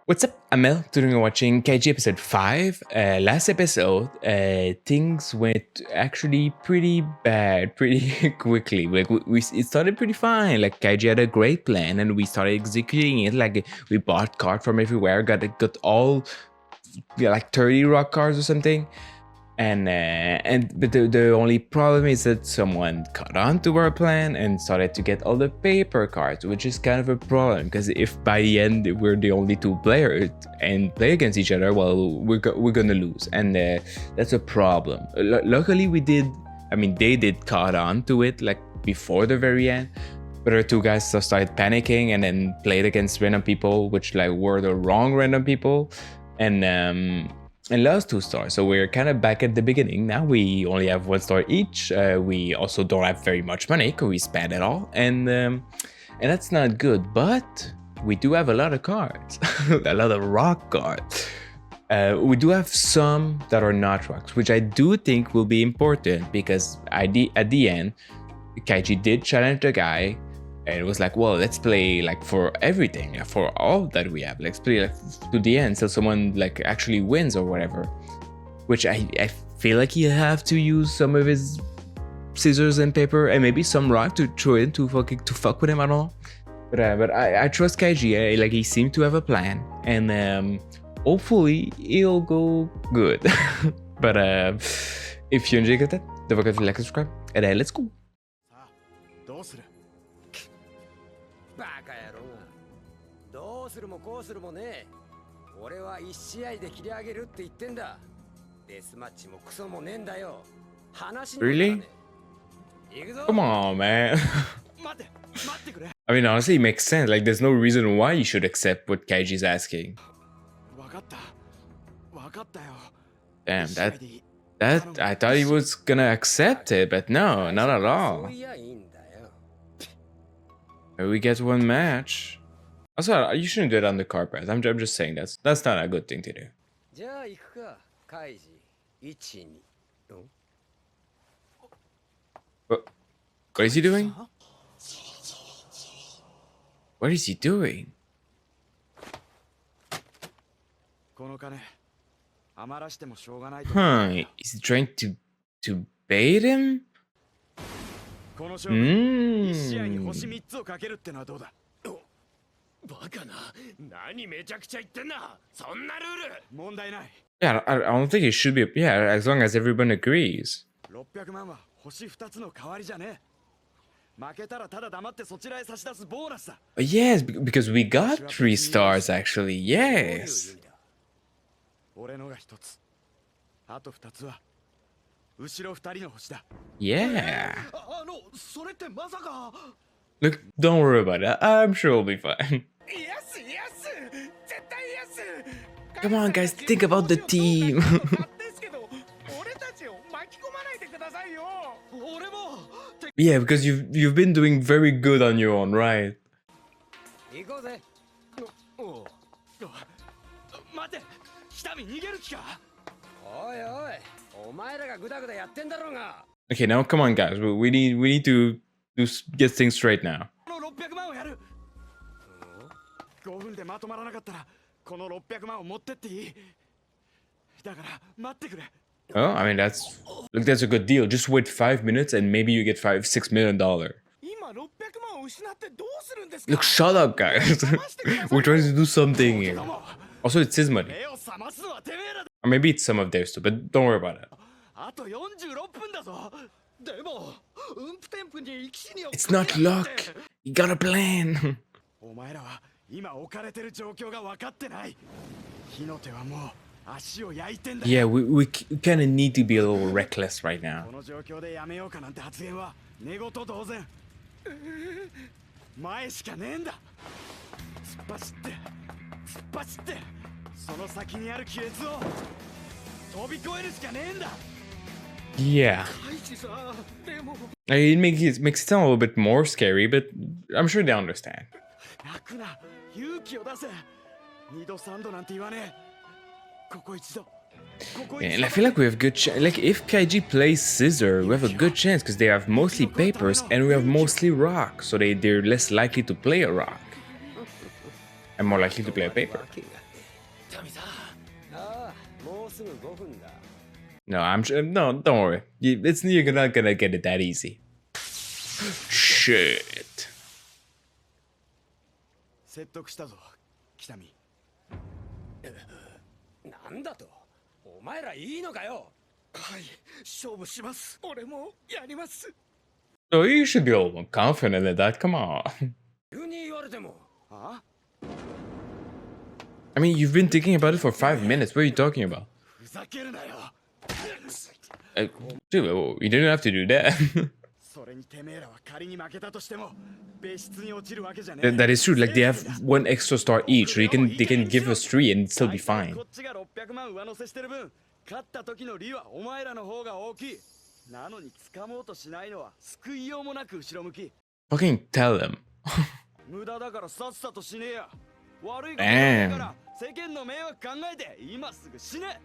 What's up? I'm Mel. Today we're watching Kaiji episode 5. Last episode, things went actually pretty bad pretty quickly. Like it started pretty fine. Like Kaiji had a great plan and we started executing it. Like we bought cards from everywhere, got all like 30 rock cards or something. But the only problem is that someone caught on to our plan and started to get all the paper cards, which is kind of a problem because if by the end we're the only two players and play against each other, well, we're gonna lose, and that's a problem. Luckily, they did caught on to it like before the very end, but our two guys started panicking and then played against random people, which like were the wrong random people, and lost 2 stars. So we're kind of back at the beginning. Now we only have 1 star each. We also don't have very much money because we spent it all, and that's not good. But we do have a lot of cards, a lot of rock cards. We do have some that are not rocks, which I do think will be important because at the end, Kaiji did challenge the guy. And it was like, well, let's play like for everything, like, for all that we have. Let's play like to the end, so someone like actually wins or whatever. Which I feel like you have to use some of his scissors and paper and maybe some rock to throw in to fuck with him. I don't know. But I trust Kaiji. Like he seemed to have a plan, and hopefully it'll go good. But if you enjoyed that, don't forget to like and subscribe. And let's go. バカ野郎がどうするもこうするもね俺は1試合で切り上げるって言ってんだデスマッチもクソもねえんだよ話にもならねえ Really? Come on, man. I mean, honestly, it makes sense. Like, there's no reason why you should accept what Kaiji's asking. Damn, that I thought he was gonna accept it, but no, not at all. We get 1 match. Also, you shouldn't do it on the carpet. I'm just saying that's not a good thing to do. What is he doing? What is he doing? Huh? Is he trying to bait him? Yeah, I don't think it should be. Yeah, as long as everyone agrees. Yes, because we got 3 stars actually. Yes. Yeah. Look, don't worry about it. I'm sure it'll be fine. Come on, guys, think about the team. Yeah, because you've been doing very good on your own, right? Okay, now come on, guys. We need to get things straight now. Oh, I mean that's a good deal. Just wait 5 minutes and maybe you get $6 million. Look, shut up, guys. We're trying to do something here. Also, it's his money. Or maybe it's some of theirs too, but don't worry about it. It's not luck. You got a plan. Yeah, we kind of need to be a little reckless right now. Yeah. It makes it sound a little bit more scary, but I'm sure they understand. Yeah, and I feel like we have good like if Kaiji plays scissor, we have a good chance because they have mostly papers and we have mostly rock, so they're less likely to play a rock and more likely to play a paper. ああ、もうすぐ5分だ。 No, I'm sure. No, don't worry. You're not gonna get it that easy. Shit. 説得したぞ、北見。なんだと、お前らいいのかよ。はい、勝負します。俺もやります。 So you should be all confident in that. Come on. 急に言われても。あ I mean, you've been thinking about it for 5 minutes. What are you talking about? ふざけるなよ。 Dude, you didn't have to do that. それにてめえらは仮に負けたとしても別室に落ちるわけじゃねえ。 That is true. Like they have 1 extra star each, so they can give us 3 and still be fine. こっちが600万上乗せしてる分、勝った時の利はお前らの方が大きい。なのに掴もうとしないのは救いようもなく後ろ向き。 Fucking tell them. 無駄だからさっさと死ねや。悪いことだから世間の迷惑考えて今すぐ死ね。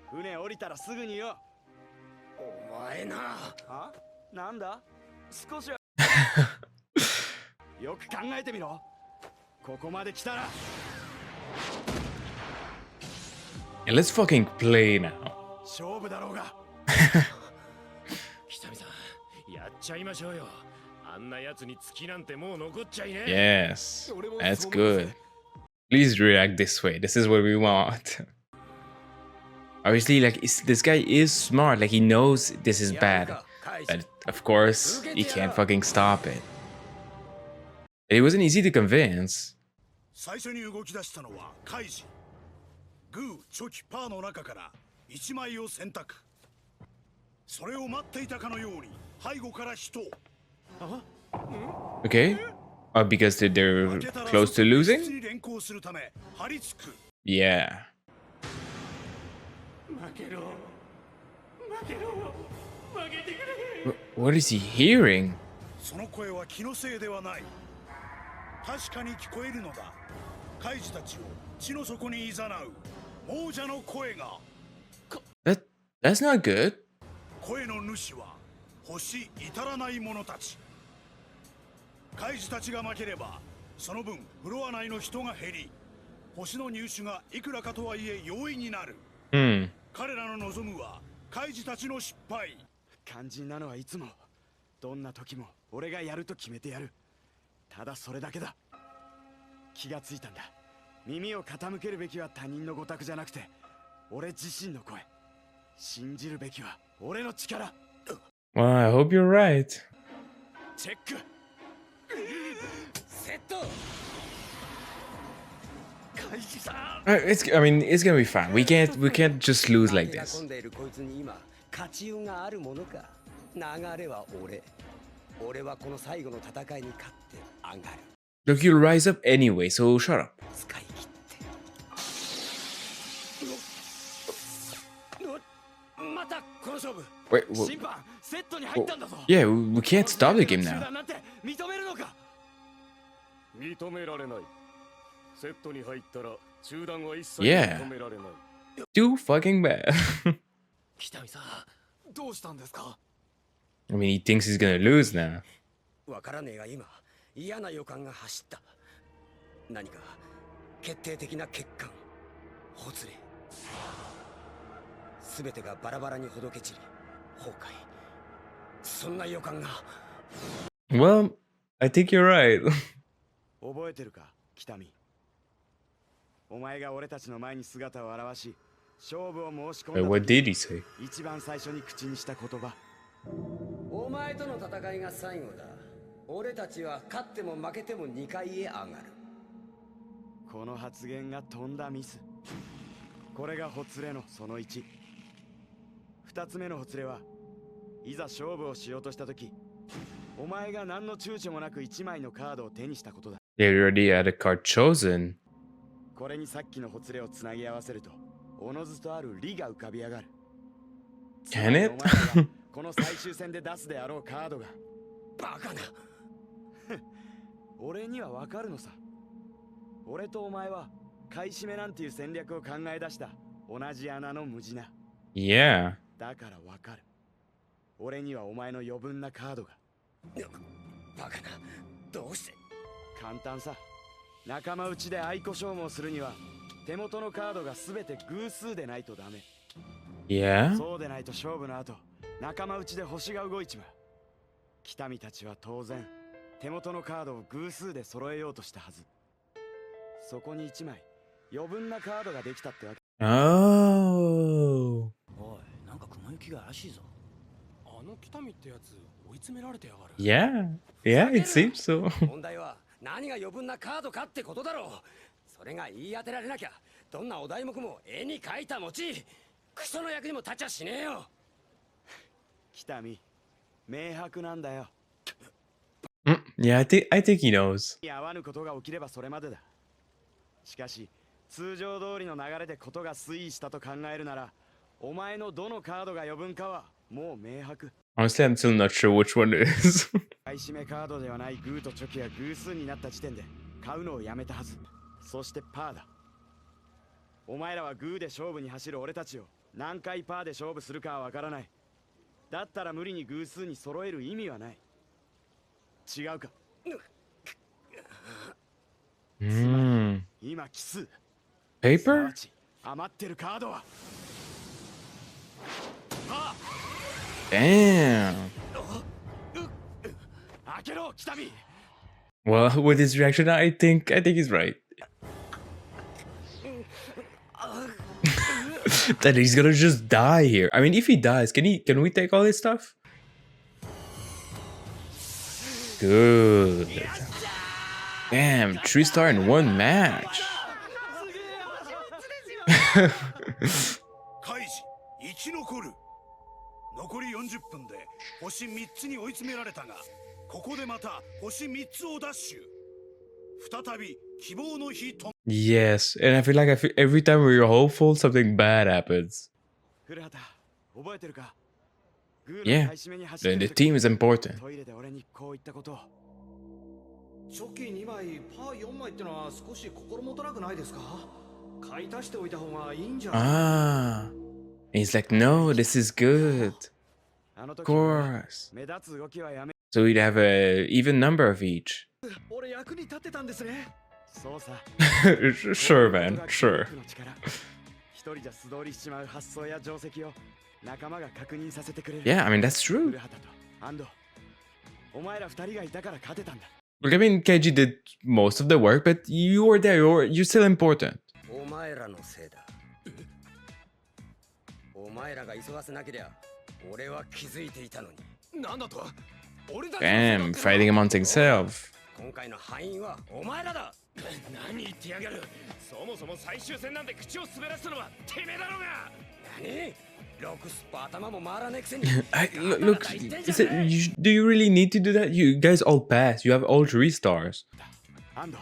船降りたらすぐによ。お前な。あ？なんだ？少しはよく考えてみろ。ここまで来たら。 And let's fucking play now. 勝負だろうが。北見さん、やっちゃいましょうよ。あんなやつに月なんてもう残っちゃいね。 Yes, that's good. Please react this way. This is what we want. Obviously, like this guy is smart. Like he knows this is bad, but of course he can't fucking stop it. It wasn't easy to convince. 最初に動き出したのはカイジ。グー、チョキ、パーの中から1枚を選択。それを待っていたかのように背後から人。 Okay, because they're close to losing. に連行するため張り付く。 Yeah. 負けろ。負けろ。負けてくれ。 What is he hearing? その声は気のせいではない。確かに聞こえるのだ。カイジたちを地の底に誘う亡者の声が。 That's not good. 声の主は星至らない者たち。カイジたちが負ければその分フロア内の人が減り、星の入手がいくらかとはいえ容易になる。彼らの望むはカイジたちの失敗。肝心なのはいつもどんな時も俺がやると決めてやる。ただそれだけだ。気がついたんだ。耳を傾けるべきは他人のご託じゃなくて俺自身の声。信じるべきは俺の力。 Well, I hope you're right. チェック。セット。カイジさん。I mean, it's gonna be fine. We can't just lose like 手が this. 込んでいるこいつに今勝ち運があるものか。流れは俺はこの最後の戦いに勝って上がる。 Look, you'll rise up anyway, so shut up. 使い切ってまたこの勝負。 Wait, 審判セットに入ったんだぞ。 yeah, we can't stop the game 中 now. 断なんて認めるのか。認められない。セットに入ったら中断は一切 Yeah. 認められない。 Too fucking bad. 北見さん、どうしたんですか。 I mean, he thinks he's gonna lose now. わからねえが今嫌な予感が走った。何か決定的な欠陥、ほつれ、すべてがバラバラにほどけ散り崩壊。そんな予感が。 Well, I think you're right. 覚えてるか、北見。お前が俺たちの前に姿を現し、勝負を申し込ん Wait, だ what 時 did he say? 一番最初に口にした言葉。お前との戦いが最後だ。俺たちは勝っても負けても2階へ上がる。この発言がとんだミス。これがほつれのその1。2つ目のほつれは、いざ勝負をしようとした時、お前が何の躊躇もなく1枚のカードを手にしたことだ。 They already had a card chosen. これにさっきのほつれをつなぎ合わせると、おのずとある利が浮かび上がる。 Can it? お前がこの最終戦で出すであろうカードが。バカな。俺にはわかるのさ。俺とお前は買い占めなんていう戦略を考え出した同じ穴の無地な。 Yeah. だからわかる。俺にはお前の余分なカードが。バカな。どうして。簡単さ。仲間内で愛子消耗するには手元のカードが全て偶数でないとダメ。 Yeah? そうでないと勝負の後、仲間内で星が動いちまう。北見たちは当然手元のカードを偶数で揃えようとしたはず。そこに1枚余分なカードができたってわけ。 Oh. おい、なんか雲行きが怪しいぞ。あの北見ってやつ追い詰められてやがる。 Yeah. Yeah, it seems so. 問題は何が余分なカードかってことだろう。それが言い当てられなきゃどんなお題目も絵に描いた餅クソの役にも立ちゃしねえよ。北見明白なんだよ。 Yeah, I think he knows. 合わぬことが起きればそれまでだ。しかし通常通りの流れでことが推移したと考えるなら、お前のどのカードが余分かはもう明白。 Honestly, I'm still not sure which one it is. 買い占めカードではないグーとチョキが偶数になった時点で買うのをやめたはず。そしてパーだ。お前らはグーで勝負に走る俺たちを何回パーで勝負するかはわからない。だったら無理に偶数に揃える意味はない。違うか。 Hmm. 今奇数。 Paper? 余ってるカードは Damn. 開けろ北見。 Well, with his reaction, I think he's right. That he's gonna just die here. I mean, if he dies, can we take all his stuff? Good. Damn, 3-star in one match. カイジ生き残る。残り40分で星3つに追い詰められたが、ここでまた星3つをダッシュ。再び希望の火と。 Yes, and I feel like every time we're hopeful, something bad happens. 古畑覚えてるか。 Yeah, then the team is important. トイレで俺にこう言ったことを。チョキ2枚、パー4枚ってのは少し心もとなくないですか？買い足しておいた方がいいんじゃ。Ah, and he's like, no, this is good. Of course. 目立つ動きはやめ。 So we'd have a even number of each. 俺役に立ってたんですね。そうさ。 Sure, man, sure. 一人じゃ素通りしちまう発想や定石を仲間が確認させてくれる。 Yeah, I mean, that's true. 古畑と安藤、お前ら二人がいたから勝てたんだ。 Look, I mean, Kaiji did most of the work, but you were there. You're still important. お前らのせいだ。お前らが急がせなけりゃ俺は気づいていたのに。なんだと。俺だ Damn, fighting amongst himself. 今回の敗因はお前らだ。何言ってやがる。そもそも最終戦なんて口を滑らせたのはてめえだろうが。何？ロックスパ頭も回らねえくせに。 Look, do you really need to do that? You guys all passed. You have all 3 stars. 安藤、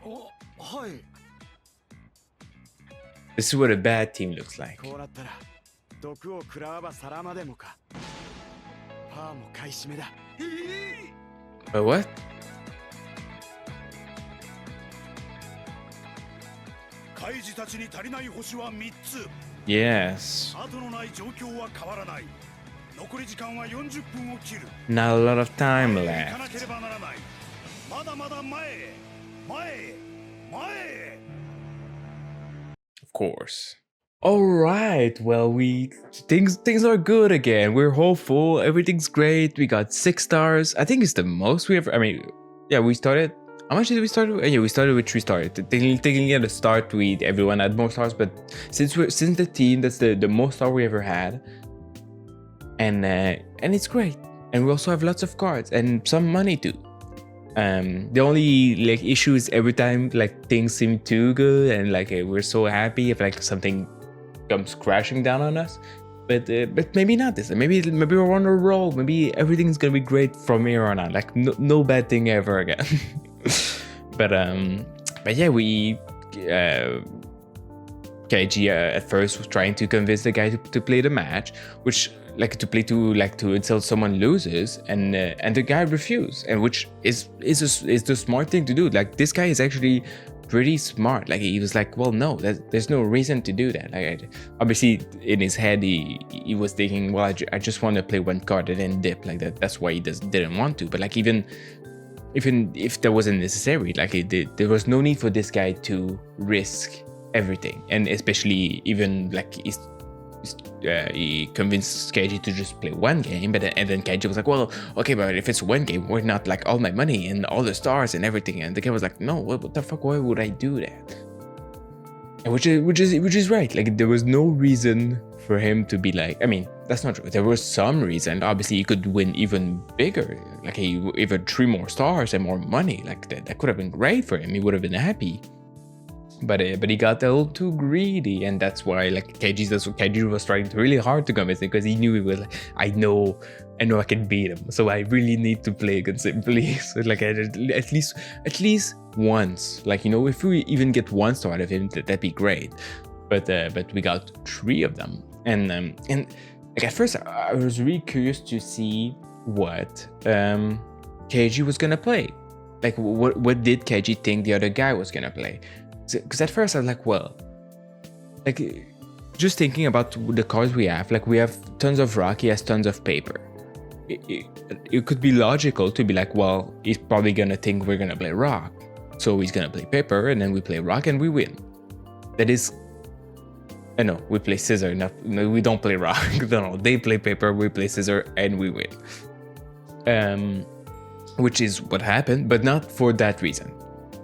お、はい。 This is what a bad team looks like. こうなったら毒を食らわば皿までもか。パーも買い占めだ。 But what? カイジたちに足りない星は3つ。 Yes. 後のない状況は変わらない。残り時間は40分を切る。 Not a lot of time 前へ行かな left. ければならない。まだまだ前へ、前へ、前へ。 Of course. All right. Well, things are good again. We're hopeful. Everything's great. We got 6 stars. I think it's the most we ever. I mean, yeah, we started. How much did we start with? Yeah, we started with 3 stars. Technically at the start, everyone had more stars, but since the team, that's the most star we ever had, and it's great. And we also have lots of cards and some money too. The only like issue is every time like things seem too good and like we're so happy if like something comes crashing down on us. But maybe not this. Maybe we're on a roll. Maybe everything's gonna be great from here on out. Like no bad thing ever again. but yeah, Kaiji at first was trying to convince the guy to play the match, which to until someone loses, and the guy refused, and which is the smart thing to do. Like this guy is actually pretty smart. Like he was like, well, no, there's no reason to do that. Like obviously in his head he was thinking, well, I just want to play one card and then dip like that. That's why he didn't want to. But like even if that wasn't necessary, like there was no need for this guy to risk everything, and especially even like he convinced Kaiji to just play one game, and then Kaiji was like, well, okay, but if it's one game, why not like all my money and all the stars and everything? And the guy was like, no, what the fuck, why would I do that? And which is right. Like, there was no reason for him to be like, I mean, that's not true. There was some reason. Obviously, he could win even bigger, like even 3 more stars and more money. Like that could have been great for him. He would have been happy. But he got a little too greedy, and that's why like Kaiji was trying really hard to convince him, because he knew he was like, I know I can beat him, so I really need to play against him, please. So like at least once, like, you know, if we even get 1 star out of him, that'd be great. But we got 3 of them, and like at first I was really curious to see what Kaiji was gonna play. Like what did Kaiji think the other guy was gonna play? Because at first I was like, well, like just thinking about the cards we have, like we have tons of rock, he has tons of paper. It could be logical to be like, well, he's probably gonna think we're gonna play rock, so he's gonna play paper, and then we play rock and we win. That is, I know we play scissor, no, we don't play rock. No, they play paper, we play scissor, and we win. Which is what happened, but not for that reason.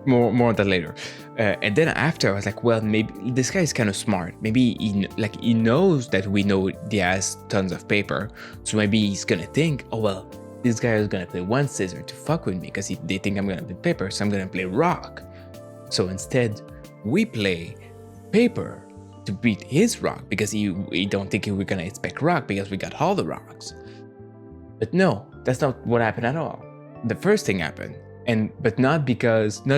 More on that later. And then after I was like, well, maybe this guy is kind of smart. Maybe he knows that we know he has tons of paper, so maybe he's gonna think, oh well, this guy is gonna play 1 scissor to fuck with me because they think I'm gonna play paper, so I'm gonna play rock. So instead, we play paper to beat his rock, because he don't think we're gonna expect rock because we got all the rocks. But no, that's not what happened at all. The first thing happened. But not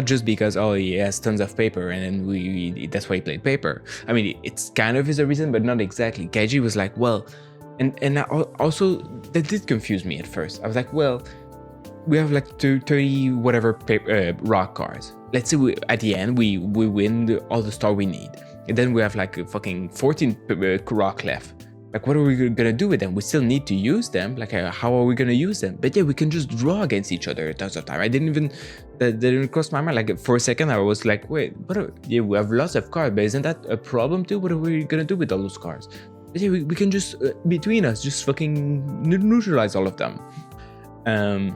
just because oh, he has tons of paper and then that's why he played paper. I mean, it's kind of is a reason, but not exactly. Kaiji was like, well, and also that did confuse me at first. I was like, well, we have like 30 whatever paper, rock cards. Let's say at the end we win all the star we need, and then we have like fucking 14 rock left. Like, what are we gonna do with them? We still need to use them. Like, how are we gonna use them? But yeah, we can just draw against each other tons of time. That didn't cross my mind. Like, for a second, I was like, wait, yeah, we have lots of cards, but isn't that a problem too? What are we gonna do with all those cards? But yeah, we can just, between us, just fucking neutralize all of them. And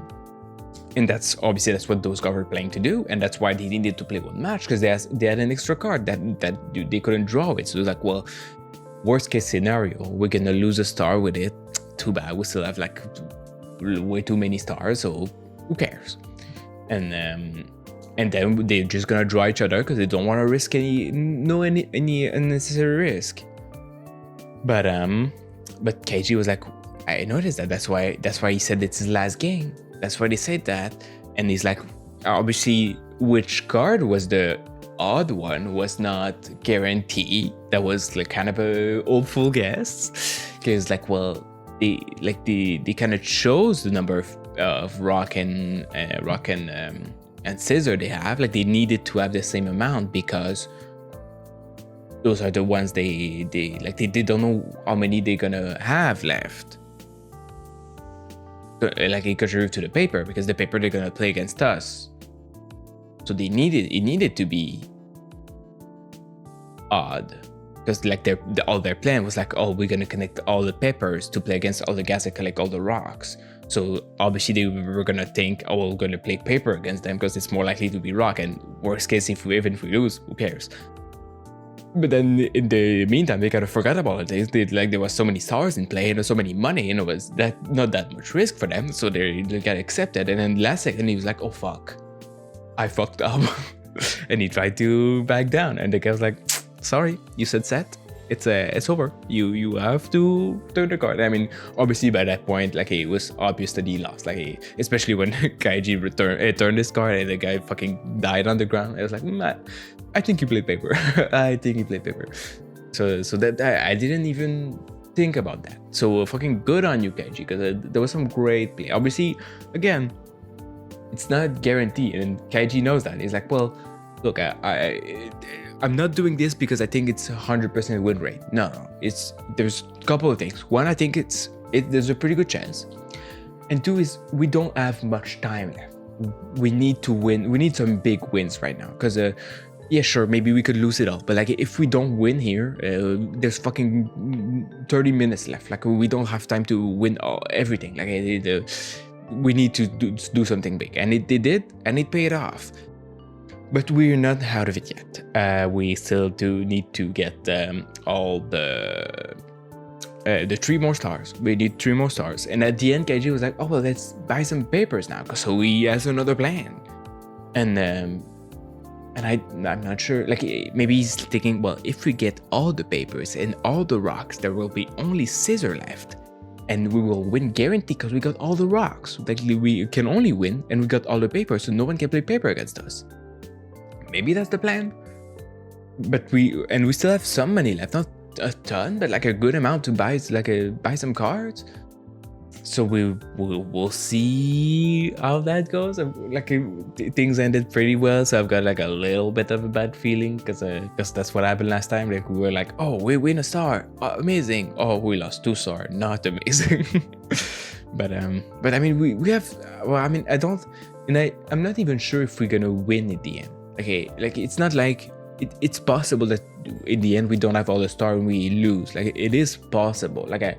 that's what those guys were playing to do, and that's why they needed to play 1 match, because they had an extra card that they couldn't draw with. So it was like, well, worst case scenario, we're gonna lose a star with it. Too bad, we still have like way too many stars, so who cares? And then they're just gonna draw each other because they don't want to risk any unnecessary risk. But Kaiji was like, I noticed that. That's why he said it's his last game. That's why they said that. And he's like, obviously, which card was the odd one was not guaranteed. That was like kind of a hopeful guess, because like, well, they kind of chose the number of rock and scissor they have. Like, they needed to have the same amount because those are the ones they don't know how many they're gonna have left. So, like, it contributes to the paper, because the paper they're gonna play against us. So it needed to be odd, because like all their plan was like, oh, we're gonna connect all the peppers to play against all the guys that collect all the rocks. So obviously they were gonna think, oh, we're gonna play paper against them because it's more likely to be rock, and worst case, if we lose, who cares? But then in the meantime, they kind of forgot about it. There was so many stars in play and so many money, and it was not that much risk for them, so they got accepted. And then last second he was like, oh fuck, I fucked up. And he tried to back down, and the guy was like, sorry, you said set, it's over, you have to turn the card. I mean, obviously by that point, like, it was obvious that he lost, like, especially when Kaiji turned his card and the guy fucking died on the ground. I was like, I think he played paper. I think he played paper. So that I didn't even think about that. So fucking good on you, Kaiji, because there was some great play. Obviously, again, it's not guaranteed, and Kaiji knows that. He's like, well, look, I'm not doing this because I think it's 100% win rate. No, there's a couple of things. One, I think there's a pretty good chance, and 2 is we don't have much time left. We need to win. We need some big wins right now, because yeah, sure, maybe we could lose it all, but like if we don't win here, there's fucking 30 minutes left. Like we don't have time to win everything. Like we need to do something big, and they did, and it paid off. But we're not out of it yet. We still do need to get all the 3 more stars. We need 3 more stars. And at the end, Kaiji was like, oh, well, let's buy some papers now, because so he has another plan. And I'm not sure, like maybe he's thinking, well, if we get all the papers and all the rocks, there will be only scissor left. And we will win guaranteed because we got all the rocks. Like we can only win and we got all the papers, so no one can play paper against us. Maybe that's the plan. But we still have some money left, not a ton, but like a good amount to buy some cards. So we'll see how that goes. Like things ended pretty well, so I've got like a little bit of a bad feeling because that's what happened last time. Like we were like, oh, we win a star, amazing. Oh, we lost 2 stars, not amazing. but I mean we have. Well, I mean I'm not even sure if we're gonna win at the end. Okay, like it's not like it's possible that in the end we don't have all the stars and we lose. Like it is possible. Like I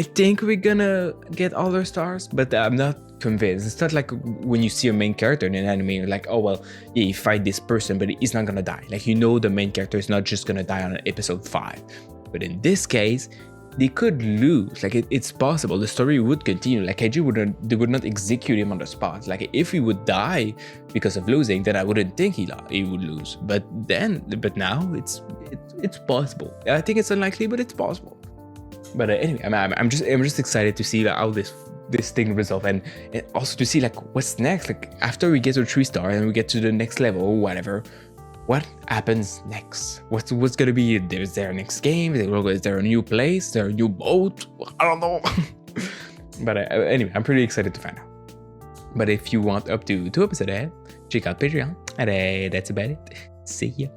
think we're gonna get all our stars, but I'm not convinced. It's not like when you see a main character in an anime, you're like, oh well, yeah, you fight this person, but he's not gonna die. Like the main character is not just gonna die on episode 5. But in this case, they could lose. Like it's possible. The story would continue. Like Kaiji they would not execute him on the spot. Like if he would die because of losing, then I wouldn't think he would lose. But now it's possible. I think it's unlikely, but it's possible. But anyway, I'm just excited to see how this thing resolve, and also to see like what's next. Like after we get to 3 star and we get to the next level or whatever, what happens next? What's gonna be? Is there a next game? Is there a new place? Is there a new boat? I don't know. But anyway, I'm pretty excited to find out. But if you want up to 2 episodes ahead, check out Patreon. And that's about it. See ya.